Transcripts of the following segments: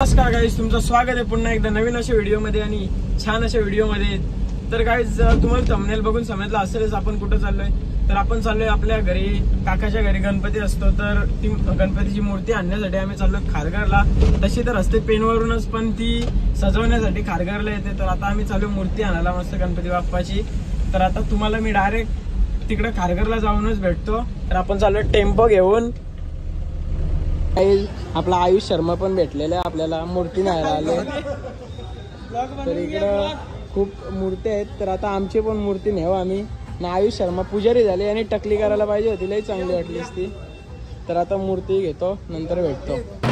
नमस्कार गाईज, तुमचं स्वागत आहे पुन्हा एकदा नवीन अशा व्हिडिओमध्ये आणि छान अशा व्हिडिओमध्ये। तर गाईज, तुम्हाला थंबनेल बघून समजलं असेलच आपण कुठं चाललोय। तर आपण चाललोय आपल्या घरी, काकाच्या घरी गणपती असतो, तर ती गणपतीची मूर्ती आणण्यासाठी आम्ही चाललोय खारघरला। तशी तर असते पेनवरूनच, पण ती सजवण्यासाठी खारघरला येते। तर आता आम्ही चाललोय मूर्ती आणायला मस्त गणपती बाप्पाची। तर आता तुम्हाला मी डायरेक्ट तिकडे खारघरला जाऊनच भेटतो। तर आपण चाललोय टेम्पो घेऊन। आपला आयुष शर्मा पण भेटलेला आहे आपल्याला, मूर्ती न्यायला आले। तर इकडं खूप मूर्ती आहेत, तर आता आमची पण मूर्ती नेऊ आम्ही ना। आयुष शर्मा पुजारी झाले आणि टकली करायला पाहिजे होती, लई चांगली वाटली असती। तर आता मूर्ती घेतो, नंतर भेटतो।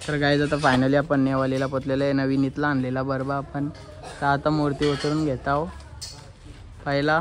तर गाईज, आता फायनली आपण नेवालीला पोचलेलं आहे। नवीन इथला आणलेला बरबा आपण। तर आता मूर्ती उतरून घेत आहो पहिला।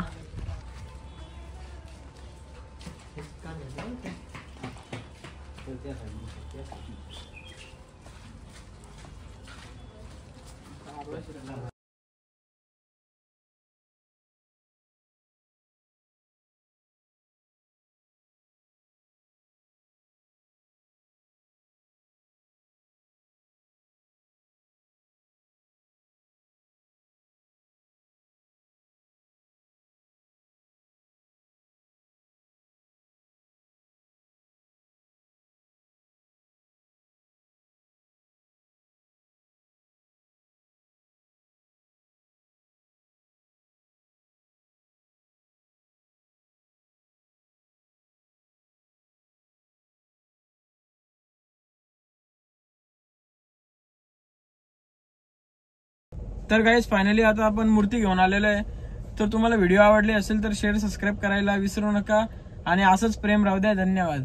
तर गाईज, फायनली आता आपण मूर्ती घेऊन आलेलो आहे। तर तुम्हाला व्हिडिओ आवडले असेल तर शेअर, सबस्क्राईब करायला विसरू नका आणि असंच प्रेम राहू द्या। धन्यवाद।